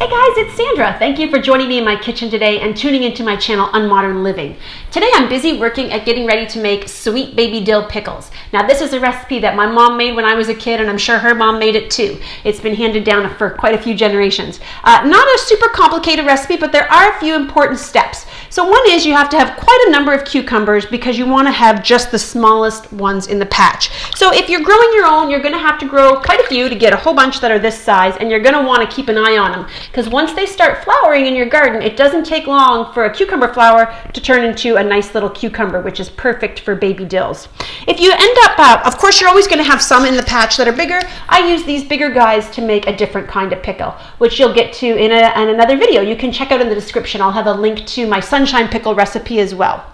guys, it's Sandra. Thank you for joining me in my kitchen today and tuning into my channel Unmodern Living. Today I'm busy working at getting ready to make sweet baby dill pickles. Now this is a recipe that my mom made when I was a kid, and I'm sure her mom made it too. It's been handed down for quite a few generations. Not a super complicated recipe, but there are a few important steps. So one is you have to have quite a number of cucumbers because you want to have just the smallest ones in the patch. So if you're growing your own, you're going to have to grow quite a few to get a whole bunch that are this size, and you're going to want to keep an eye on them because once they start flowering in your garden, it doesn't take long for a cucumber flower to turn into a nice little cucumber, which is perfect for baby dills. If you end up, of course you're always going to have some in the patch that are bigger. I use these bigger guys to make a different kind of pickle, which you'll get to in another video. You can check out in the description. I'll have a link to my sunshine pickle recipe as well.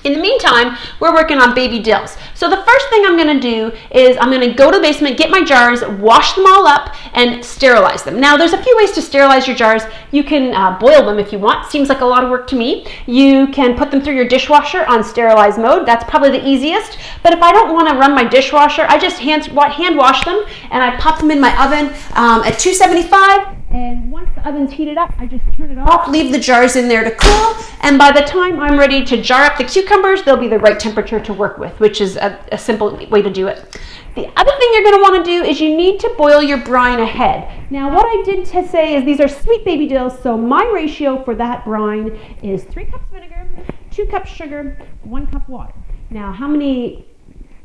In the meantime, we're working on baby dills. So the first thing I'm going to do is I'm going to go to the basement, get my jars, wash them all up, and sterilize them. Now there's a few ways to sterilize your jars. You can boil them if you want. Seems like a lot of work to me. You can put them through your dishwasher on sterilize mode. That's probably the easiest. But if I don't want to run my dishwasher, I just hand wash them, and I pop them in my oven at 275. And once the oven's heated up, I just turn it off, leave the jars in there to cool, and by the time I'm ready to jar up the cucumbers, they'll be the right temperature to work with, which is a simple way to do it. The other thing you're going to want to do is you need to boil your brine ahead. Now what I did to say is these are sweet baby dills, so my ratio for that brine is 3 cups vinegar, 2 cups sugar, 1 cup water. Now how many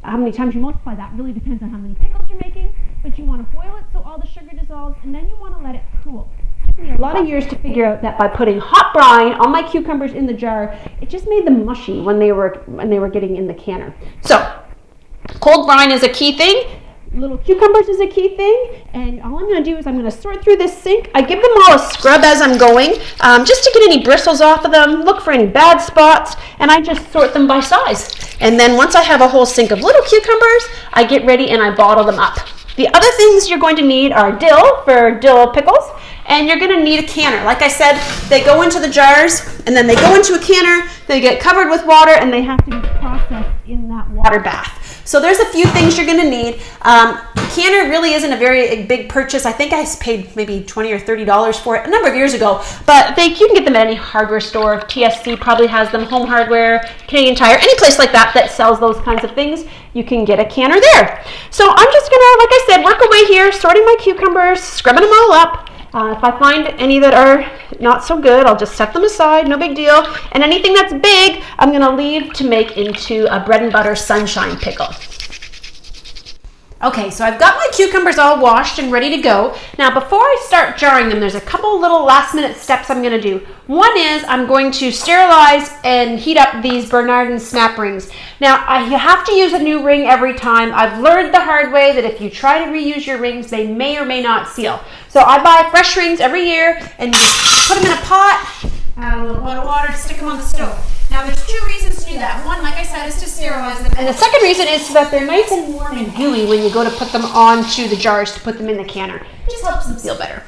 times you multiply that really depends on how many pickles you're making, but you want to boil it so all the sugar dissolves, and then you want to let it cool. It took me a lot of years to figure out that by putting hot brine on my cucumbers in the jar, it just made them mushy when they were getting in the canner. So cold brine is a key thing. Little cucumbers is a key thing, and all I'm going to do is I'm going to sort through this sink. I give them all a scrub as I'm going, just to get any bristles off of them, look for any bad spots, and I just sort them by size. And then once I have a whole sink of little cucumbers, I get ready and I bottle them up. The other things you're going to need are dill for dill pickles, and you're going to need a canner. Like I said, they go into the jars, and then they go into a canner, they get covered with water, and they have to be processed in that water bath. So there's a few things you're going to need. Canner really isn't a very big purchase. I think I paid maybe $20 or $30 for it a number of years ago, but you can get them at any hardware store. TSC probably has them, Home Hardware, Canadian Tire, any place like that sells those kinds of things. You can get a canner there. So I'm just going to, like I said, work away here, sorting my cucumbers, scrubbing them all up. If I find any that are not so good, I'll just set them aside, no big deal. And anything that's big, I'm going to leave to make into a bread and butter sunshine pickle. Okay, so I've got my cucumbers all washed and ready to go. Now before I start jarring them, there's a couple little last minute steps I'm going to do. One is I'm going to sterilize and heat up these Bernardin snap rings. Now you have to use a new ring every time. I've learned the hard way that if you try to reuse your rings, they may or may not seal. So I buy fresh rings every year and put them in a pot, add a little bit of water to stick them on the stove. Now there's 2 reasons to do that. One, like I said, is to sterilize them. And the second reason is so that they're nice and warm and gooey when you go to put them onto the jars to put them in the canner. It just helps them feel better.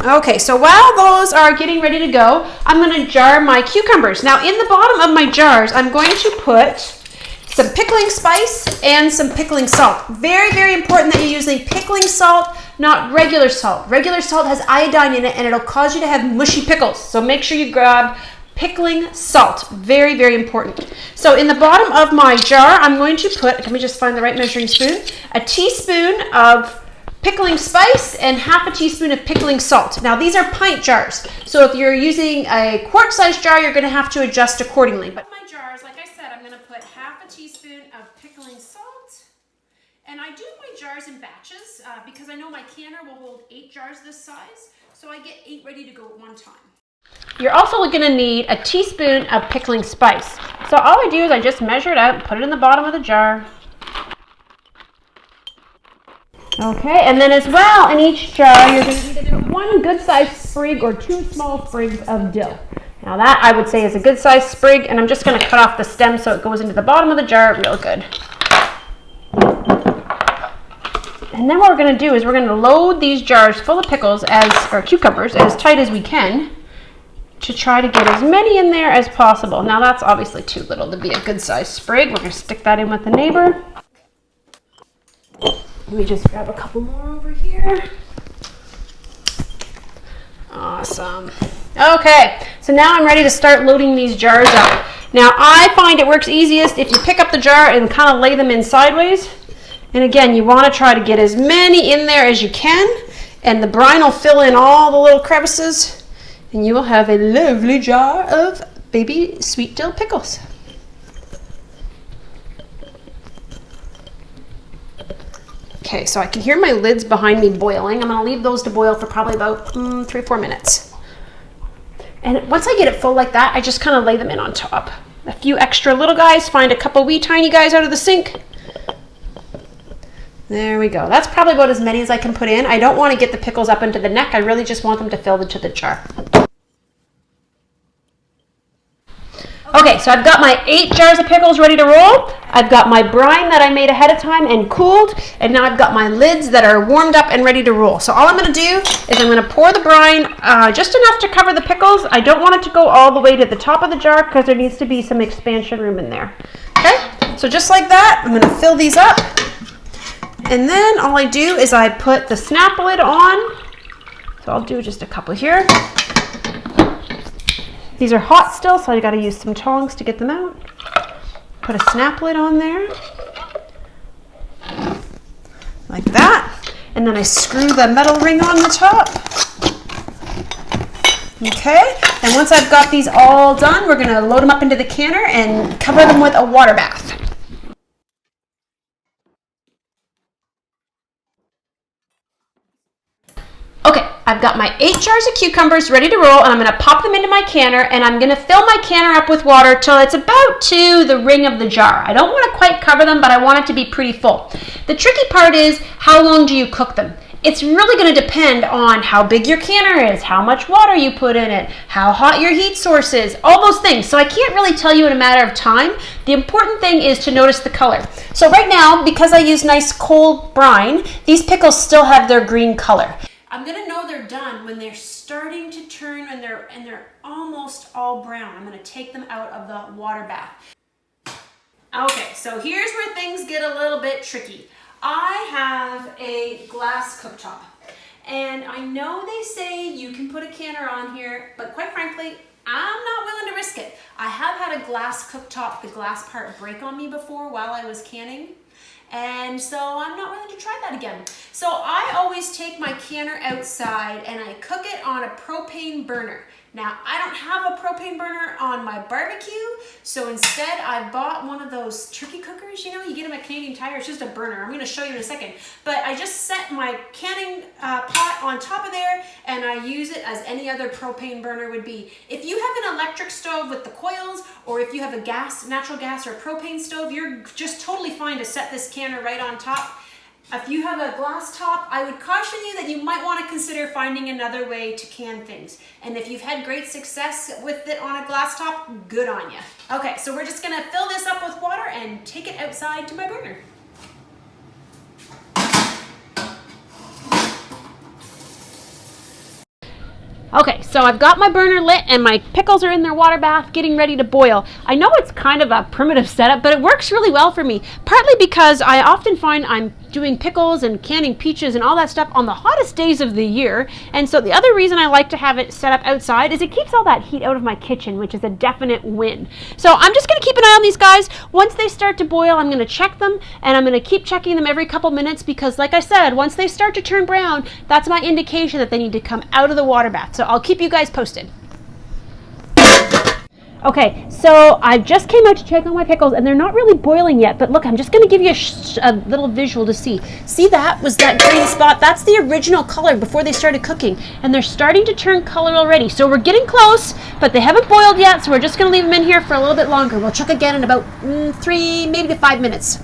Okay, so while those are getting ready to go, I'm going to jar my cucumbers. Now in the bottom of my jars, I'm going to put some pickling spice and some pickling salt. Very, very important that you're using pickling salt, not regular salt. Regular salt has iodine in it and it'll cause you to have mushy pickles. So make sure you grab pickling salt. Very, very important. So in the bottom of my jar, I'm going to put, let me just find the right measuring spoon, a teaspoon of pickling spice and half a teaspoon of pickling salt. Now these are pint jars. So if you're using a quart-sized jar, you're going to have to adjust accordingly. But my jars, like I said, I'm going to put half a teaspoon of pickling salt. And I do my jars in batches because I know my canner will hold 8 jars this size. So I get 8 ready to go at one time. You're also going to need a teaspoon of pickling spice. So all I do is I just measure it out, put it in the bottom of the jar. Okay, and then as well in each jar you're going to either do 1 good-sized sprig or 2 small sprigs of dill. Now that I would say is a good-sized sprig, and I'm just going to cut off the stem so it goes into the bottom of the jar real good. And then what we're going to do is we're going to load these jars full of pickles or cucumbers as tight as we can to try to get as many in there as possible. Now that's obviously too little to be a good-sized sprig. We're going to stick that in with the neighbor. Let me just grab a couple more over here. Awesome. Okay, so now I'm ready to start loading these jars up. Now I find it works easiest if you pick up the jar and kind of lay them in sideways. And again, you want to try to get as many in there as you can, and the brine will fill in all the little crevices, and you will have a lovely jar of baby sweet dill pickles. Okay, so I can hear my lids behind me boiling. I'm going to leave those to boil for probably about 3 or 4 minutes. And once I get it full like that, I just kind of lay them in on top. A few extra little guys, find a couple wee tiny guys out of the sink. There we go. That's probably about as many as I can put in. I don't want to get the pickles up into the neck. I really just want them to fill into the jar. Okay, so I've got my 8 jars of pickles ready to roll. I've got my brine that I made ahead of time and cooled, and now I've got my lids that are warmed up and ready to roll. So all I'm going to do is I'm going to pour the brine just enough to cover the pickles. I don't want it to go all the way to the top of the jar because there needs to be some expansion room in there. Okay, so just like that, I'm going to fill these up. And then all I do is I put the snap lid on. So I'll do just a couple here. These are hot still, so I got to use some tongs to get them out. Put a snap lid on there, like that. And then I screw the metal ring on the top. Okay, and once I've got these all done, we're gonna load them up into the canner and cover them with a water bath. Okay, I've got my 8 jars of cucumbers ready to roll, and I'm going to pop them into my canner, and I'm going to fill my canner up with water till it's about to the ring of the jar. I don't want to quite cover them, but I want it to be pretty full. The tricky part is, how long do you cook them? It's really going to depend on how big your canner is, how much water you put in it, how hot your heat source is, all those things. So I can't really tell you in a matter of time. The important thing is to notice the color. So right now, because I use nice cold brine, these pickles still have their green color. I'm gonna know they're done when they're starting to turn and they're almost all brown. I'm gonna take them out of the water bath. Okay, so here's where things get a little bit tricky. I have a glass cooktop, and I know they say you can put a canner on here, but quite frankly, I'm not willing to risk it. I have had a glass cooktop, the glass part, break on me before while I was canning. And so I'm not willing to try that again. So I always take my canner outside and I cook it on a propane burner. Now, I don't have a propane burner on my barbecue, so instead I bought one of those turkey cookers. You know, you get them at Canadian Tire. It's just a burner. I'm going to show you in a second. But I just set my canning pot on top of there, and I use it as any other propane burner would be. If you have an electric stove with the coils, or if you have a gas, natural gas or propane stove, you're just totally fine to set this canner right on top. If you have a glass top, I would caution you that you might want to consider finding another way to can things. And if you've had great success with it on a glass top, good on you. Okay, so we're just going to fill this up with water and take it outside to my burner. Okay, so I've got my burner lit and my pickles are in their water bath getting ready to boil. I know it's kind of a primitive setup, but it works really well for me, partly because I often find I'm doing pickles and canning peaches and all that stuff on the hottest days of the year. And so the other reason I like to have it set up outside is it keeps all that heat out of my kitchen, which is a definite win. So I'm just going to keep an eye on these guys. Once they start to boil, I'm going to check them, and I'm going to keep checking them every couple minutes because, like I said, once they start to turn brown, that's my indication that they need to come out of the water bath. So I'll keep you guys posted. Okay, so I just came out to check on my pickles, and they're not really boiling yet, but look, I'm just going to give you a little visual to see. See, that was that green spot? That's the original color before they started cooking, and they're starting to turn color already. So we're getting close, but they haven't boiled yet, so we're just going to leave them in here for a little bit longer. We'll check again in about 3, maybe to 5 minutes.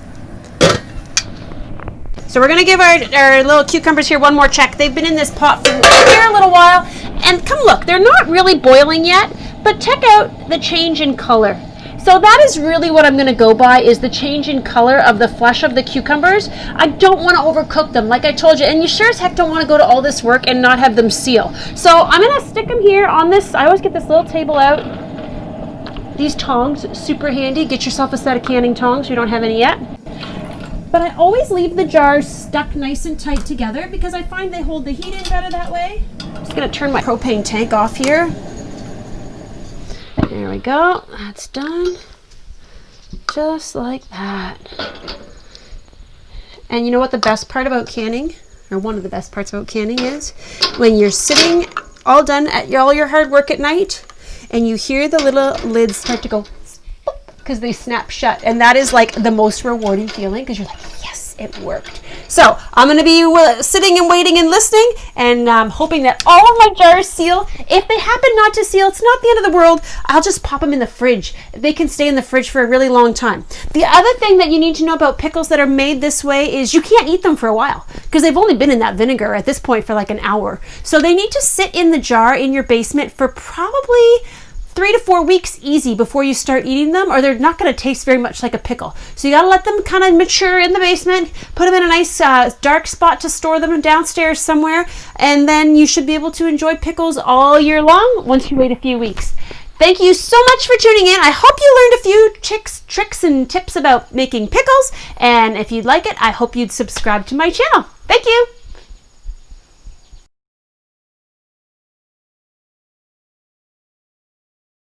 So we're going to give our little cucumbers here one more check. They've been in this pot for a little while, and come look, they're not really boiling yet, but check out the change in color. So that is really what I'm going to go by, is the change in color of the flesh of the cucumbers. I don't want to overcook them, like I told you, and you sure as heck don't want to go to all this work and not have them seal. So I'm going to stick them here on this. I always get this little table out. These tongs, super handy. Get yourself a set of canning tongs if you don't have any yet. But I always leave the jars stuck nice and tight together because I find they hold the heat in better that way. just gonna turn my propane tank off here. There we go, that's done. Just like that. And you know what the best part about canning, or one of the best parts about canning is? When you're sitting all done at all your hard work at night, and you hear the little lids start to go, because they snap shut. And that is like the most rewarding feeling, because you're like, yes, it worked. So I'm going to be sitting and waiting and listening, and hoping that all of my jars seal. If they happen not to seal, it's not the end of the world. I'll just pop them in the fridge. They can stay in the fridge for a really long time. The other thing that you need to know about pickles that are made this way is you can't eat them for a while, because they've only been in that vinegar at this point for like an hour. So they need to sit in the jar in your basement for probably 3 to 4 weeks easy before you start eating them, or they're not going to taste very much like a pickle. So you got to let them kind of mature in the basement, put them in a nice dark spot to store them downstairs somewhere, and then you should be able to enjoy pickles all year long once you wait a few weeks. Thank you so much for tuning in. I hope you learned a few tricks and tips about making pickles, and if you'd like it, I hope you'd subscribe to my channel. Thank you.